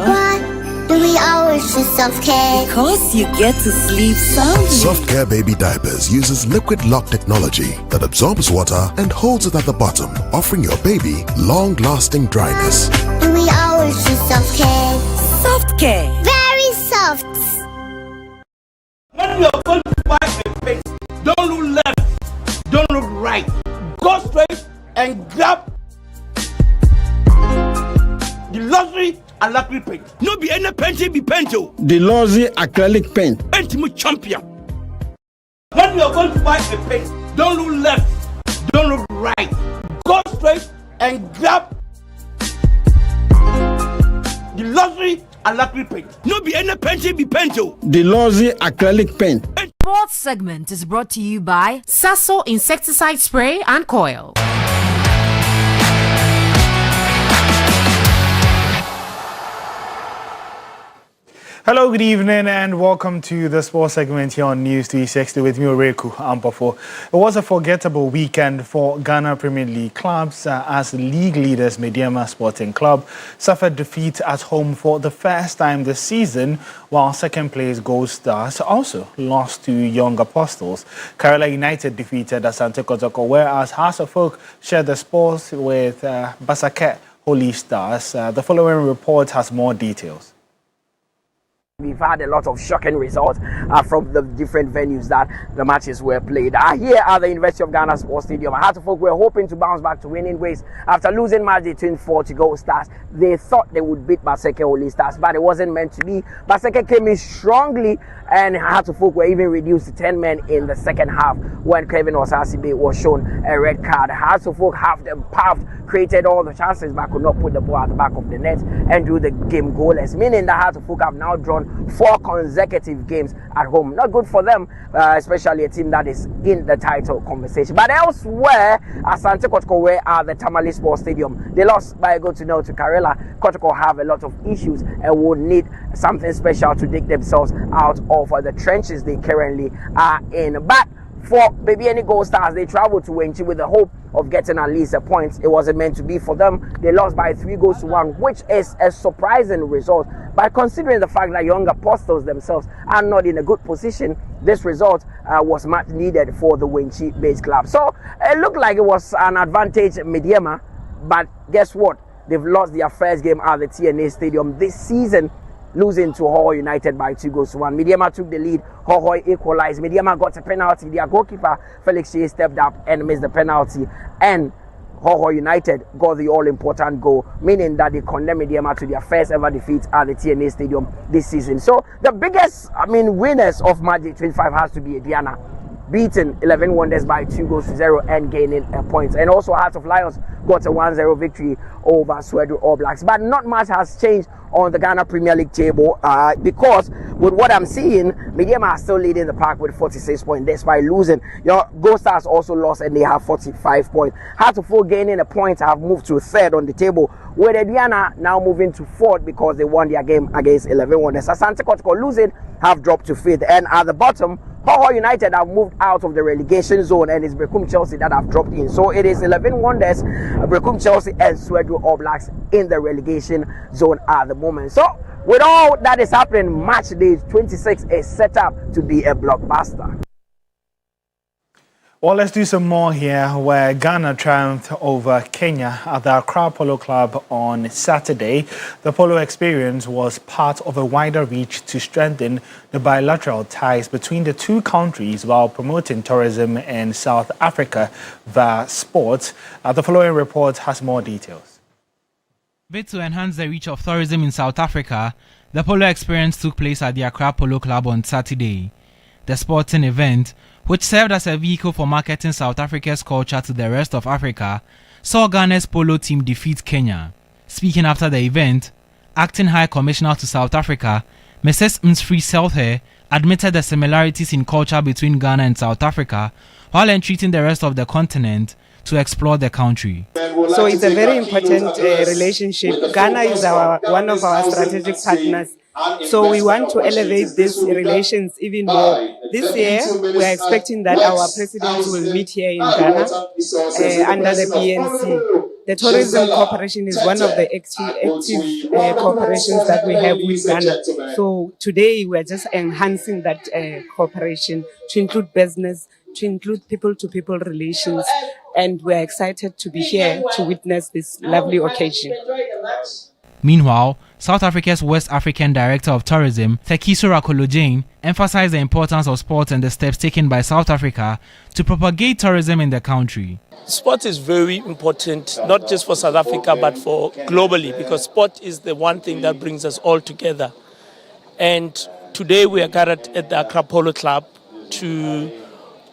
Why do we always choose soft care? Because you get to sleep soundly. Soft Care Baby Diapers uses liquid lock technology that absorbs water and holds it at the bottom, offering your baby long-lasting dryness. Do we always choose soft care? Soft Care. Very soft. When you're going to buy a paint, don't look left, don't look right. Go straight and grab the luxury acrylic paint. No be any paint, be paint. The Luxury acrylic paint. Paint me champion. When you're going to buy a paint, don't look left, don't look right. Go straight and grab the luxury acrylic paint. No be any paint, be paint. The Luxury acrylic paint. Sports segment is brought to you by Sasso Insecticide Spray and Coil. Hello, good evening, and welcome to the sports segment here on News 360 with me, Oreku Ampafo. It was a forgettable weekend for Ghana Premier League clubs as league leaders Mediama Sporting Club suffered defeat at home for the first time this season, while second place Gold Stars also lost to Young Apostles. Kerala United defeated Asante Kotoko, whereas Hearts of Oak shared the spoils with Basake Holy Stars. The following report has more details. We've had a lot of shocking results from the different venues that the matches were played. Here at the University of Ghana Sports Stadium, Heartofok were hoping to bounce back to winning ways after losing match between 4 to Gold Stars. They thought they would beat Baseke Holy Stars, but it wasn't meant to be. Baseke came in strongly, and Heartofok were even reduced to 10 men in the second half when Kevin Osasibe was shown a red card. Heartofok halved, created all the chances, but could not put the ball at the back of the net and do the game goalless, meaning that Heartofok have now drawn 4 consecutive games at home. Not good for them, especially a team that is in the title conversation. But elsewhere, Asante Kotoko were at the Tamale Sports Stadium. They lost by a goal to nil to Kerala. Kotoko have a lot of issues and would need something special to dig themselves out of the trenches they currently are in. But for Baby Any Gold Stars, they traveled to Wenchi with the hope of getting at least a point. It wasn't meant to be for them. They lost by 3 goals to 1, which is a surprising result. But considering the fact that Young Apostles themselves are not in a good position, this result was much needed for the Wenchi-based club. So it looked like it was an advantage Mediama, but guess what? They've lost their first game at the TNA Stadium this season, losing to Hohoi United by 2 goals to 1. Mediama took the lead. Hohoi equalized. Mediama got a penalty. Their goalkeeper, Felix Shea, stepped up and missed the penalty. And Hohoi United got the all-important goal, meaning that they condemned Mediama to their first ever defeat at the TNA Stadium this season. So the biggest, winners of match 25 has to be Ediana. beating 11 Wonders by 2-0 and gaining a point. And also Heart of Lions got a 1-0 victory over Swedu All Blacks. But not much has changed on the Ghana Premier League table because with what I'm seeing, Mediama are still leading the pack with 46 points despite losing. Your Gold Stars also lost and they have 45 points. Heart of Oak gaining a point have moved to third on the table, with Ediana now moving to fourth because they won their game against 11 Wonders. Asante Kotoko losing have dropped to fifth, and at the bottom, Hoho United have moved out of the relegation zone, and it's Bekum Chelsea that have dropped in. So it is 11 Wonders, Bekum Chelsea, and Swedu All Blacks in the relegation zone at the moment. So with all that is happening, match day 26 is set up to be a blockbuster. Well, let's do some more here, where Ghana triumphed over Kenya at the Accra Polo Club on Saturday. The polo experience was part of a wider reach to strengthen the bilateral ties between the two countries while promoting tourism in South Africa via sport. The following report has more details. Bit to enhance the reach of tourism in South Africa, the polo experience took place at the Accra Polo Club on Saturday. The sporting event, which served as a vehicle for marketing South Africa's culture to the rest of Africa, saw Ghana's polo team defeat Kenya. Speaking after the event, Acting High Commissioner to South Africa, Mrs. Msfree Selthe, admitted the similarities in culture between Ghana and South Africa, while entreating the rest of the continent to explore the country. So it's a very important relationship. Ghana is one of our strategic partners. So we want to elevate these relations even more. This year, we are expecting that our presidents will meet here in Ghana under the PNC. The tourism cooperation is one of the active cooperations that we have with Ghana. So today, we are just enhancing that cooperation to include business, to include people-to-people relations, and we are excited to be here to witness this lovely occasion. Meanwhile, South Africa's West African Director of Tourism, Thekiso Rakolojane, emphasized the importance of sport and the steps taken by South Africa to propagate tourism in the country. Sport is very important, not just for South Africa, but for globally, because sport is the one thing that brings us all together. And today we are gathered at the Accra Polo Club to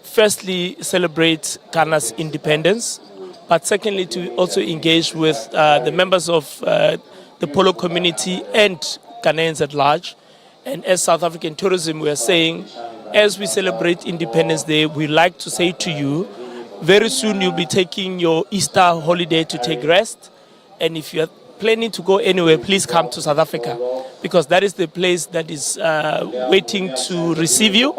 firstly celebrate Ghana's independence, but secondly to also engage with the members of the polo community and Ghanaians at large. And as South African tourism, we are saying, as we celebrate Independence Day, we like to say to you, very soon you'll be taking your Easter holiday to take rest. And if you're planning to go anywhere, please come to South Africa, because that is the place that is waiting to receive you.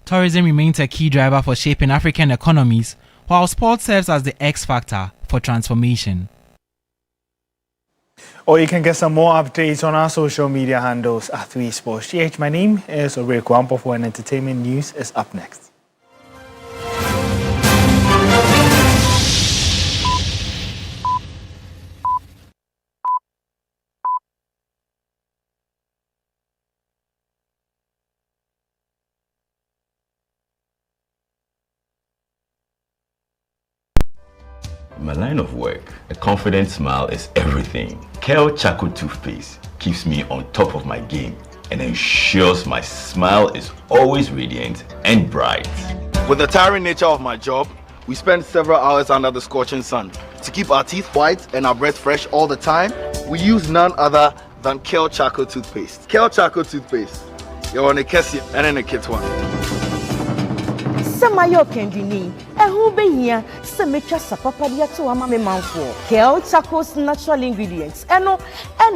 Tourism remains a key driver for shaping African economies, while sport serves as the X factor for transformation. Or you can get some more updates on our social media handles at 3sports. My name is Ore Kwampo, and entertainment news is up next. In my line of work, a confident smile is everything. Kale Charcoal Toothpaste keeps me on top of my game and ensures my smile is always radiant and bright. With the tiring nature of my job, we spend several hours under the scorching sun. To keep our teeth white and our breath fresh all the time, we use none other than Kale Charcoal Toothpaste. Kale Charcoal Toothpaste. You're on a Kessie and in a kit one. Samayo Kendini, a who be here, Semecha Sapapadia to Amame Manfo, Kel Chacos natural ingredients, and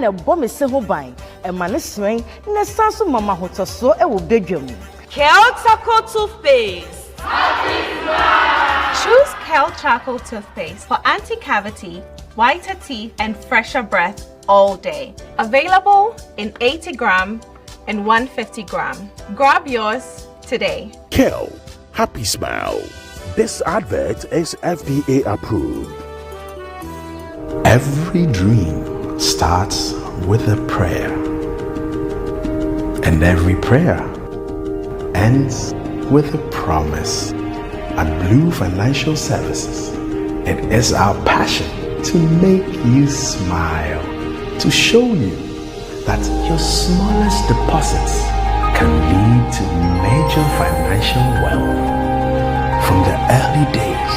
a bomb is so buying, a man is swing, Nesasu Mama Hotoso, a will beg you. Kel Charcoal Toothpaste. Choose Kel Charcoal Toothpaste for anti-cavity, whiter teeth, and fresher breath all day. Available in 80 gram and 150 gram. Grab yours today. Kel. Happy Smile. This advert is FDA approved. Every dream starts with a prayer, and every prayer ends with a promise. At Blue Financial Services, it is our passion to make you smile, to show you that your smallest deposits can lead to major financial wealth. early days,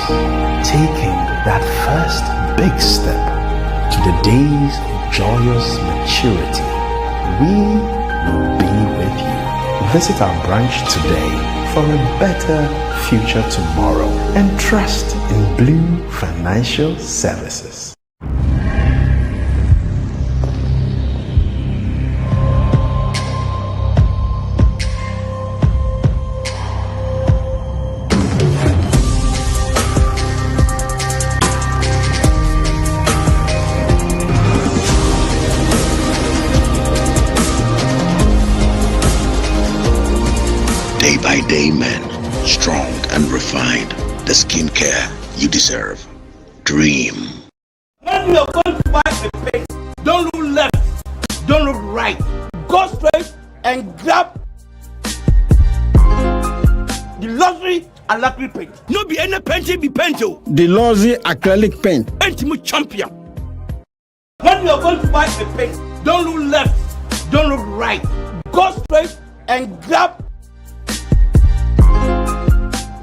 taking that first big step to the days of joyous maturity. We will be with you. Visit our branch today for a better future tomorrow and trust in Blue Financial Services. Day by day men, strong and refined, the skincare you deserve. Dream. When you're going to buy a paste, don't look left, don't look right. Go straight and grab the luxury acrylic paint. No be any paint, be paint. The luxury acrylic paint. Paint champion. When you're going to buy a paste, don't look left, don't look right. Go straight and grab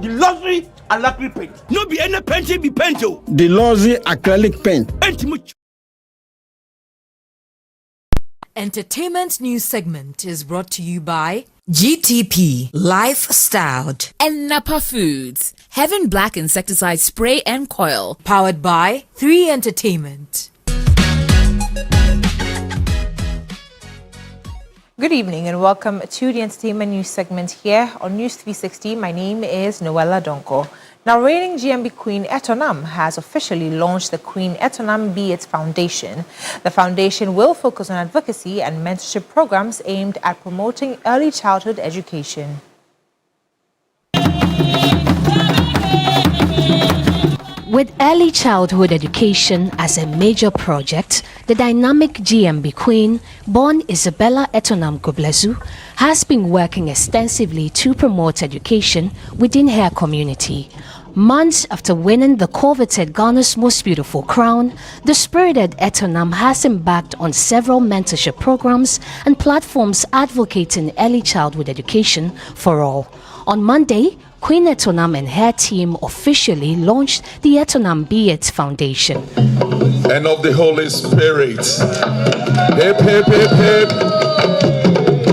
the luxury acrylic paint. No be any paint, be paint. The luxury acrylic paint. Paint. Entertainment news segment is brought to you by GTP Lifestyled and Napa Foods. Heaven Black Insecticide Spray and Coil. Powered by 3 Entertainment. Good evening and welcome to the entertainment news segment here on News 360. My name is Noella Donko. Now, reigning GMB Queen Etonam has officially launched the Queen Etonam Be It Foundation. The foundation will focus on advocacy and mentorship programs aimed at promoting early childhood education. With early childhood education as a major project, the dynamic GMB Queen, born Isabella Etonam Goblezu, has been working extensively to promote education within her community. Months after winning the coveted Ghana's Most Beautiful Crown, the spirited Etonam has embarked on several mentorship programs and platforms advocating early childhood education for all. On Monday, Queen Etonam and her team officially launched the Etonam Be It Foundation. And of the Holy Spirit. Hip, hip, hip, hip.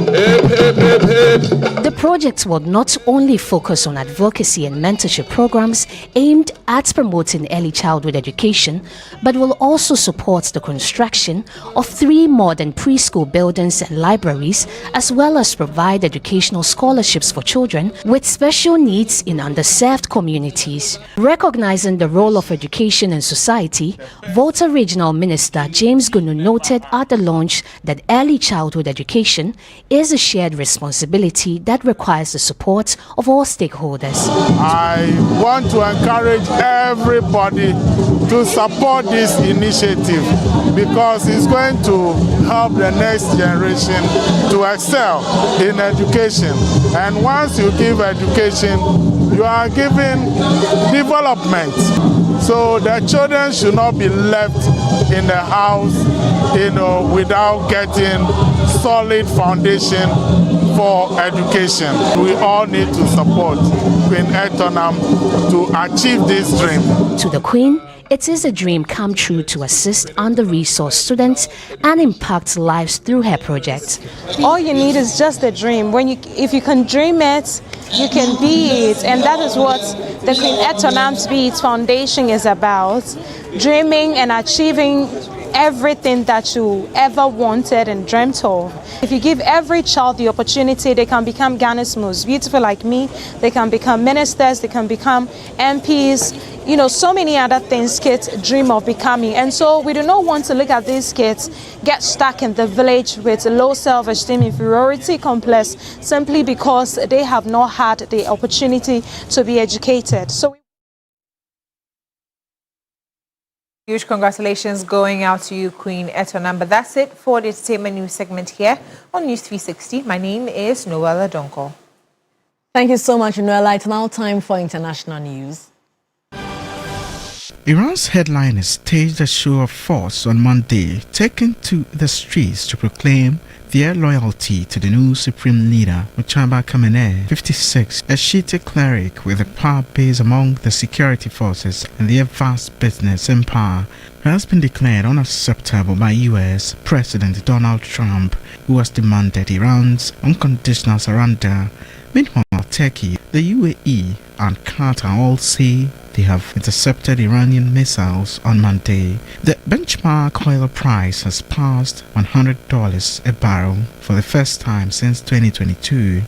Hip, hip, hip, hip. The project will not only focus on advocacy and mentorship programs aimed at promoting early childhood education, but will also support the construction of 3 modern preschool buildings and libraries, as well as provide educational scholarships for children with special needs in underserved communities. Recognizing the role of education in society, Volta Regional Minister James Gunu noted at the launch that early childhood education is a shared responsibility that requires the support of all stakeholders. I want to encourage everybody to support this initiative because it's going to help the next generation to excel in education. And once you give education, you are giving development. So the children should not be left in the house, without getting solid foundation for education. We all need to support Queen Etonam to achieve this dream. To the Queen, it is a dream come true to assist under-resourced students and impact lives through her project. All you need is just a dream. If you can dream it, you can be it. And that is what the Queen Etonam's Be It Foundation is about. Dreaming and achieving everything that you ever wanted and dreamt of. If you give every child the opportunity, they can become Ghana's most beautiful like me. They can become ministers, they can become MPs, so many other things kids dream of becoming. And so we do not want to look at these kids get stuck in the village with low self-esteem, inferiority complex, simply because they have not had the opportunity to be educated. So huge congratulations going out to you, Queen Etonam. But that's it for the entertainment news segment here on News 360. My name is Noella Donko. Thank you so much, Noella. It's now time for international news. Iran's headliners staged a show of force on Monday, taking to the streets to proclaim their loyalty to the new supreme leader, Mujtaba Khamenei, 56, a Shiite cleric with a power base among the security forces and their vast business empire, has been declared unacceptable by U.S. President Donald Trump, who has demanded Iran's unconditional surrender. Meanwhile, Turkey, the UAE, and Qatar all say they have intercepted Iranian missiles on Monday. The benchmark oil price has passed $100 a barrel for the first time since 2022.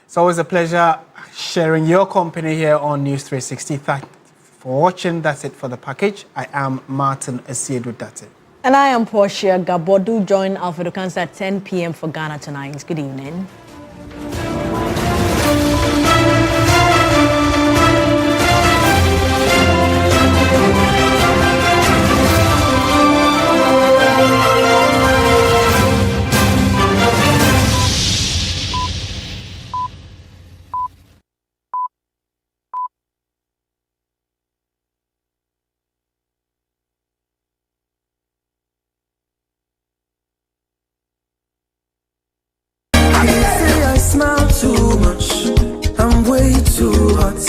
It's always a pleasure sharing your company here on News 360. Thank you for watching. That's it for the package. I am Martin Asiedu. That's it. And I am Portia Gabodu. Join Alfredo Kansa at 10 p.m. for Ghana Tonight. Good evening. Smile too much, I'm way too hot,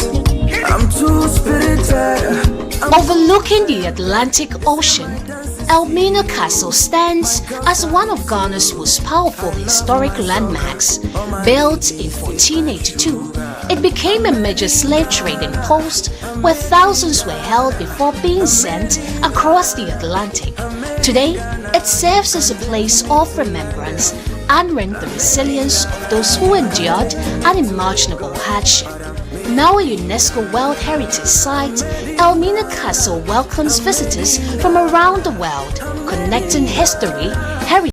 I'm too spirited. Overlooking the Atlantic Ocean, Elmina Castle stands as one of Ghana's most powerful historic landmarks. Built in 1482, it became a major slave trading post where thousands were held before being sent across the Atlantic. Today, it serves as a place of remembrance, honoring the resilience of those who endured unimaginable hardship. Now a UNESCO World Heritage Site, Elmina Castle welcomes visitors from around the world, connecting history, heritage,